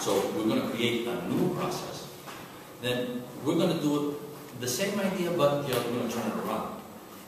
so we're going to create a new process, then we're going to do the same idea, but we're going to turn it around.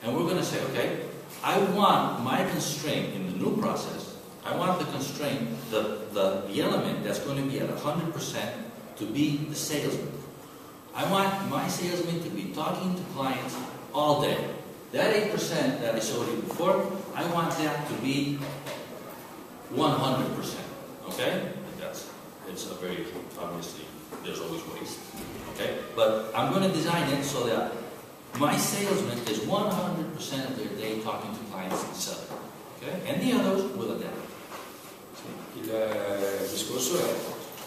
And we're going to say, okay, I want my constraint in the new process, I want the constraint, the element that's going to be at 100% to be the salesman. I want my salesman to be talking to clients all day. That 8% that I showed you before, I want that to be 100%. Okay? It's a very, obviously, there's always waste. Okay? But I'm going to design it so that my salesman is 100% of their day talking to clients and selling. Okay? And the others will adapt. Il discorso è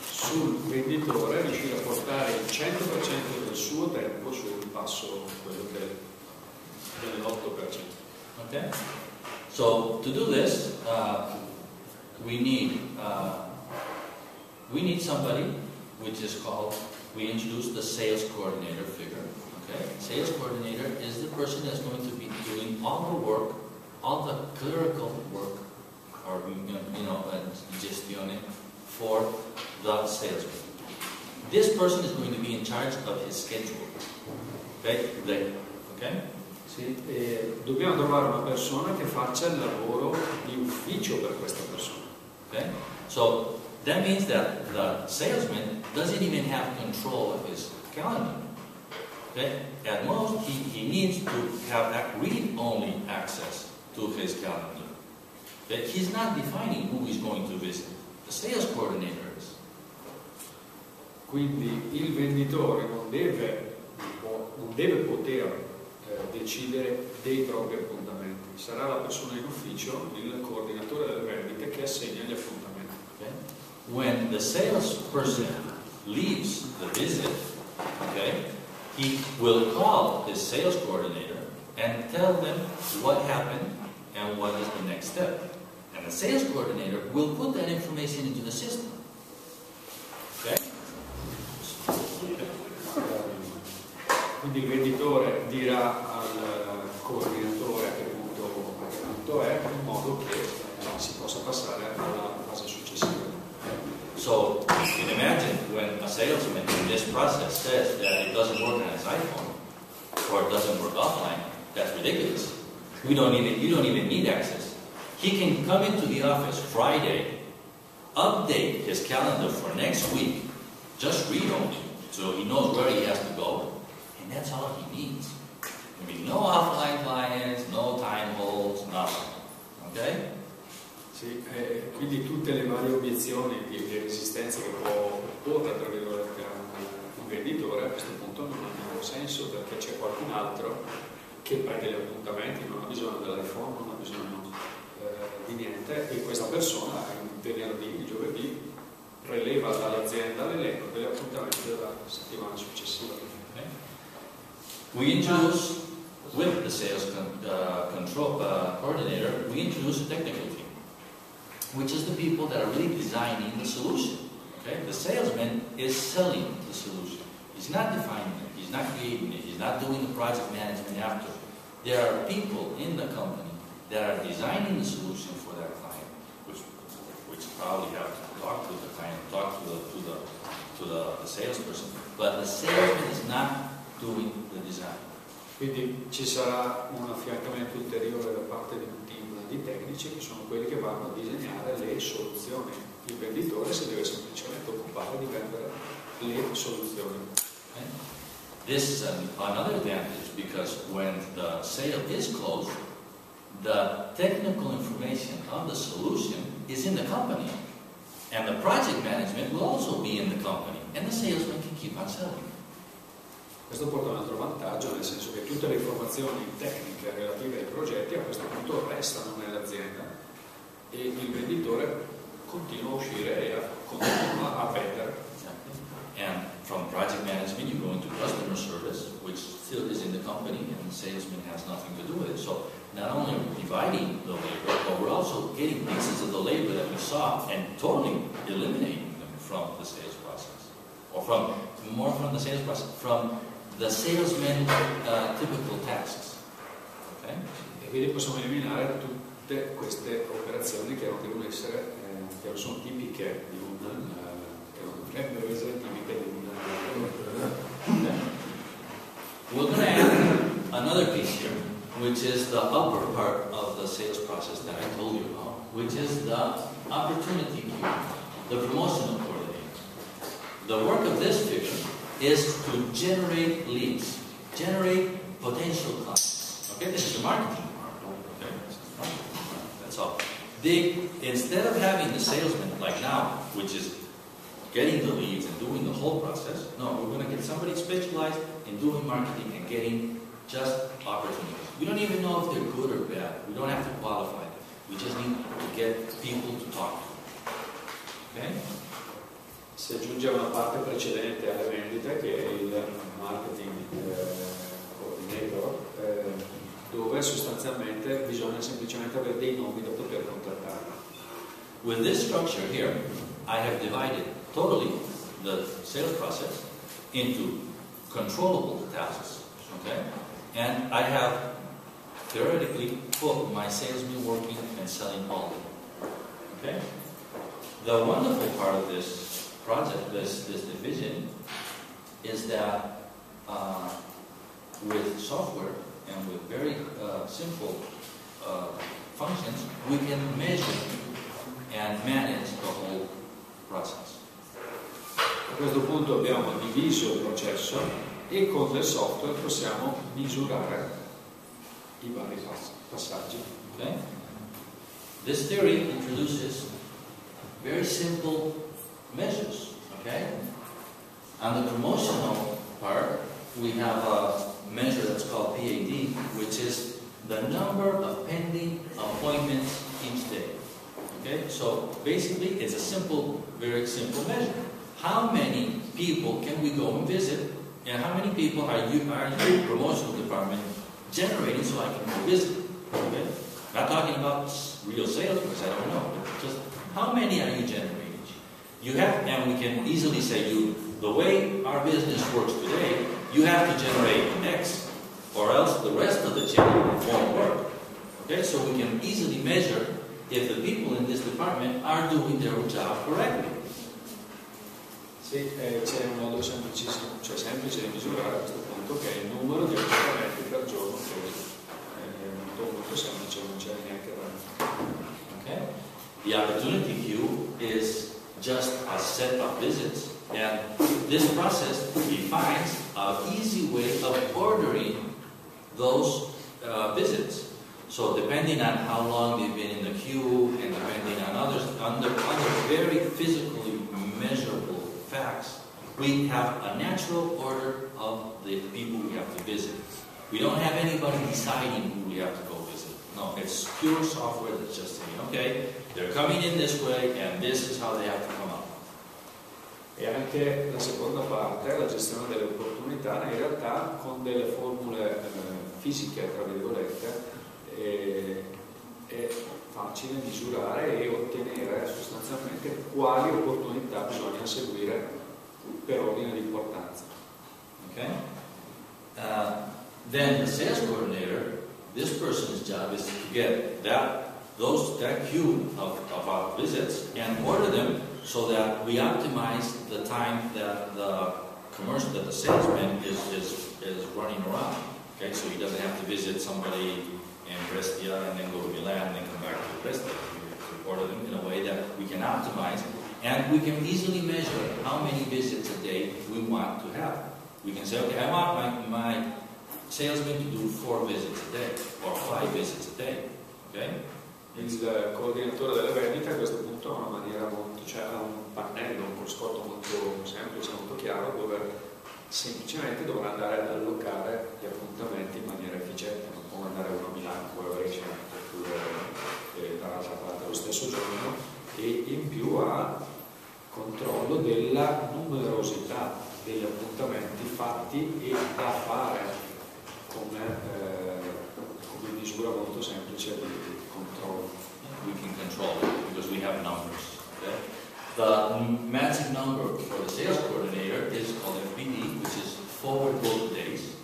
sul venditore riuscire a portare il 100% del suo tempo sul passo quello dell'8%. Okay? So to do this, we need somebody, which is called, we introduced the sales coordinator figure. Okay? Sales coordinator is the person that's going to be doing all the work, all the clerical work, or gestione for the salesman. This person is going to be in charge of his schedule. Okay? Okay? Sì, dobbiamo trovare una persona che faccia il lavoro di ufficio per questa persona. Okay? So that means that the salesman doesn't even have control of his calendar. Okay? At most, he needs to have read-only access to his calendar. Okay? He's not defining who he's going to visit. The sales coordinator is. Quindi il venditore non deve poter decidere dei propri appuntamenti. Sarà la persona in ufficio, il coordinatore delle vendite, che assegna gli appuntamenti. Okay? When the salesperson leaves the visit, okay, he will call his sales coordinator and tell them what happened and what is the next step. And the sales coordinator will put that information into the system. Okay? Quindi il venditore dirà al coordinatore a che punto è, in modo che si possa passare alla fase successiva. So you can imagine when a salesman in this process says that it doesn't work on his iPhone or it doesn't work offline, that's ridiculous. You don't even need access. He can come into the office Friday, update his calendar for next week, just read only, so he knows where he has to go, and that's all he needs. I mean, no offline clients, no time holds, nothing. Okay? Sì, quindi tutte le varie obiezioni e resistenze che può porre tra virgolette un venditore a questo punto non hanno senso, perché c'è qualcun altro che prende gli appuntamenti, non ha bisogno dell'iPhone, non ha bisogno di niente, e questa persona il venerdì, il giovedì preleva dall'azienda l'elenco degli appuntamenti della settimana successiva. Okay. We introduce, with the sales coordinator, we introduce a technical team, which is the people that are really designing the solution. Okay? The salesman is selling the solution. He's not defining it, he's not creating it, he's not doing the project management after. There are people in the company that are designing the solution for that client, which probably have to talk to the client, talk to the salesperson, but the salesman is not doing the design. Quindi ci sarà un affiancamento ulteriore da parte di un team di tecnici che sono quelli che vanno a disegnare le soluzioni. Il venditore si deve semplicemente occupare di vendere le soluzioni. Okay? This is another advantage, because when the sale is closed, the technical information of the solution is in the company, and the project management will also be in the company, and the salesman can keep on selling. Questo porta un altro vantaggio, nel senso che tutte le informazioni tecniche relative ai progetti a questo punto restano nell'azienda e il venditore continua a uscire e continua a vendere. Exactly. And from project management you go into customer service, which still is in the company, and the salesman has nothing to do with it. So not only are we dividing the labor, but we're also getting pieces of the labor that we saw and totally eliminating them from the sales process. Or from the sales process, from the salesman typical tasks. Okay? E quindi possiamo eliminare tutte queste operazioni che non devono essere, che non sono tipiche di un imprese tipiche di un We're going to add another piece here, which is the upper part of the sales process that I told you about, which is the opportunity queue, the promotional coordinator. The work of this figure is to generate leads, generate potential clients. Okay, this is the marketing part. Okay, that's all. Instead of having the salesman like now, which is getting the leads and doing the whole process, no, we're going to get somebody specialized in doing marketing and getting just opportunities. We don't even know if they're good or bad. We don't have to qualify them. We just need to get people to talk to them. Okay? Si aggiunge una parte precedente alle vendite che è il marketing coordinator, dove sostanzialmente bisogna semplicemente avere dei nomi da poter contattare. With this structure here, I have divided totally the sales process into controllable tasks, okay? And I have theoretically put my salesmen working and selling all of them, okay? The wonderful part of this project, this division, is that with software and with very simple functions, we can measure and manage the whole process. A questo punto abbiamo diviso il processo e con del software possiamo misurare i vari passaggi. Okay? This theory introduces very simple measures. Okay? On the promotional part, we have a measure that's called PAD, which is the number of pending appointments each day. Okay? So basically, it's a simple, very simple measure. How many people can we go and visit, and how many people are your promotional department generating so I can go visit? Okay? Not talking about real sales because I don't know, but just how many are you generating? You have, and we can easily say, the way our business works today, you have to generate X, or else the rest of the chain won't work. Okay? So we can easily measure if the people in this department are doing their job correctly. Sì, c'è un modo semplicissimo, cioè semplice di misurare a questo punto, che è il numero di appuntamenti per giorno, che è molto semplice, non c'è neanche da... Okay? The opportunity queue is just a set of visits, and this process defines an easy way of ordering those visits. So depending on how long they've been in the queue, and depending on other very physically measurable facts, we have a natural order of the people we have to visit. We don't have anybody deciding who we have to go visit. No, it's pure software that's just saying, okay, they're coming in this way, and this is how they have to come out. E anche la seconda parte, la gestione delle opportunità, in realtà con delle formule fisiche, tra virgolette, è facile misurare e ottenere sostanzialmente quali opportunità bisogna seguire per ordine di importanza. Okay? Then the sales coordinator, this person's job is to get that queue of our visits and order them so that we optimize the time that the salesman is running around. Okay, so he doesn't have to visit somebody in Brescia and then go to Milan and then come back to Brescia. We order them in a way that we can optimize, and we can easily measure how many visits a day we want to have. We can say, okay, I want my salesman to do 4 visits a day or 5 visits a day. Okay? Il coordinatore delle vendite a questo punto ha una maniera molto, cioè ha un pannello, un cruscotto molto semplice, molto chiaro, dove semplicemente dovrà andare ad allocare gli appuntamenti in maniera efficiente, non può andare uno a Milano, poi a Brescia, oppure dall'altra parte lo stesso giorno, e in più ha controllo della numerosità degli appuntamenti fatti e da fare come misura molto semplice di controllo. We can control it because we have numbers. Okay? The magic number for the sales coordinator is called FBD, which is forward booked days.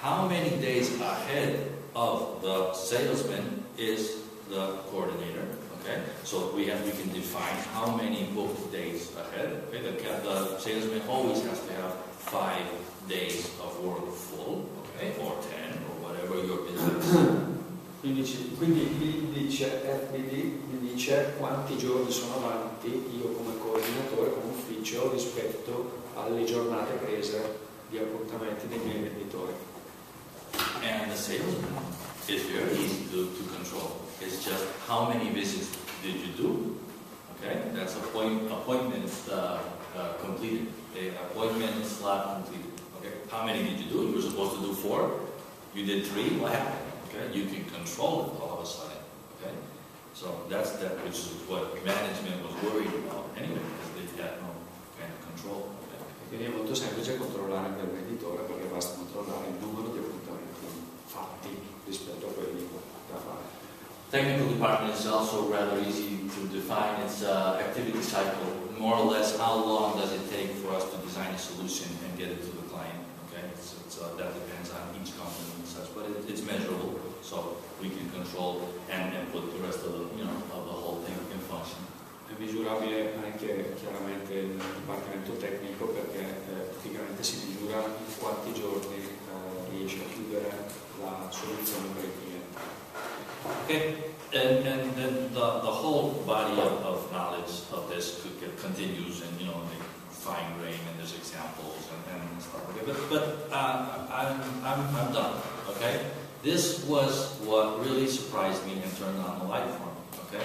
How many days ahead of the salesman is the coordinator? Okay, so we can define how many booked days ahead. Okay, the salesman always has to have 5 days of work full, okay, or 10 or whatever your business. Quindi mi dice FBD, mi dice quanti giorni sono avanti io come coordinatore, come ufficio rispetto alle giornate prese di appuntamenti dei miei venditori. And the salesman is very easy to control. It's just how many visits did you do? Okay, that's appointment completed. The appointment slot completed. Okay, how many did you do? You were supposed to do 4. You did 3. What happened? Okay, you can control it all of a sudden. Okay, so that's which is what management was worried about anyway, because they had no kind of control. Okay. Quindi è molto semplice controllare per il venditore, perché basta controllare il numero di appuntamenti fatti rispetto a quelli da fare. Technical department is also rather easy to define its activity cycle. More or less, how long does it take for us to design a solution and get it to the client? Okay, that depends on each company and such, but it's measurable, so we can control and put the rest of the of the whole thing in function. È misurabile anche chiaramente il dipartimento tecnico, perché praticamente si misura in quanti giorni riesce a chiudere la soluzione per il cliente. Okay, and then the whole body of knowledge of this continues, and they fine grain, and there's examples and stuff. Okay, but I'm done. Okay, this was what really surprised me and turned on the light for me. Okay.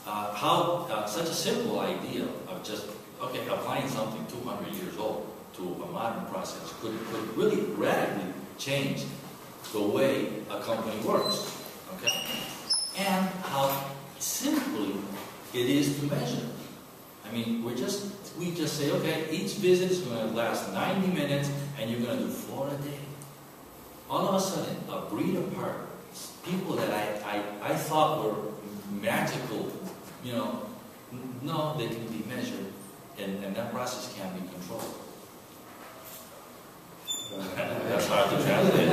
How such a simple idea of just applying something 200 years old to a modern process could really radically change the way a company works, okay? And how simply it is to measure. I mean, we just say, okay, each visit is going to last 90 minutes, and you're going to do 4 a day. All of a sudden, a breed apart, people that I thought were magical. No, they can be measured, and that process can be controlled. That's hard to translate.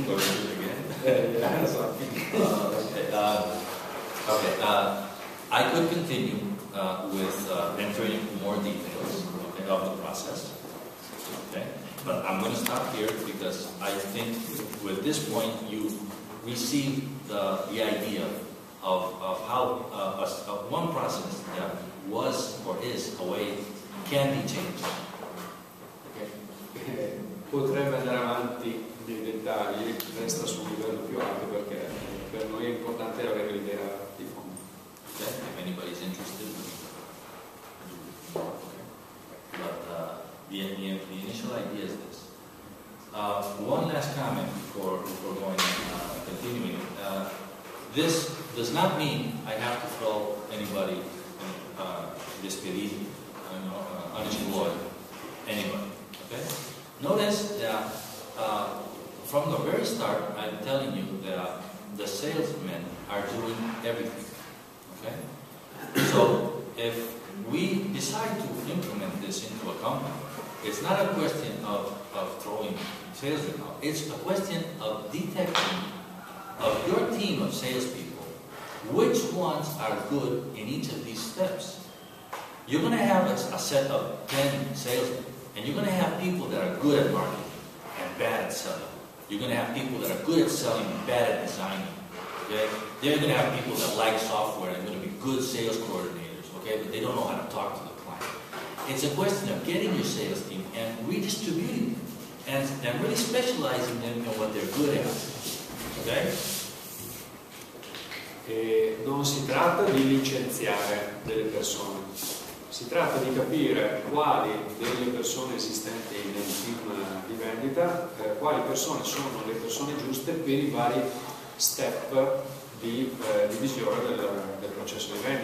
Go into it again. I could continue with entering more details of the process. Okay. But I'm going to stop here, because I think with this point you receive the idea of how one process that was or is a way can be changed. Okay. Potrebbe andare avanti nei dettagli, resta su un livello più alto, perché per noi è importante avere l'idea di fondo. Okay. If anybody's interested. Okay. But the initial idea is this. One last comment before going continuing. This does not mean I have to throw anybody despedido, unemployed, anybody. Okay. Notice that from the very start, I'm telling you that the salesmen are doing everything. Okay. So if we decide to implement this into a company, it's not a question of throwing salesmen out. It's a question of detecting of your team of salespeople, which ones are good in each of these steps. You're going to have a set of 10 salesmen, and you're going to have people that are good at marketing and bad at selling. You're going to have people that are good at selling and bad at designing. Okay? They're going to have people that like software and are going to be good sales coordinators, okay? But they don't know how to talk to the client. It's a question of getting your sales team and redistributing them and really specializing them in what they're good at. Okay? E non si tratta di licenziare delle persone, si tratta di capire quali delle persone esistenti nel team di vendita, quali persone sono le persone giuste per i vari step di visione del processo di vendita.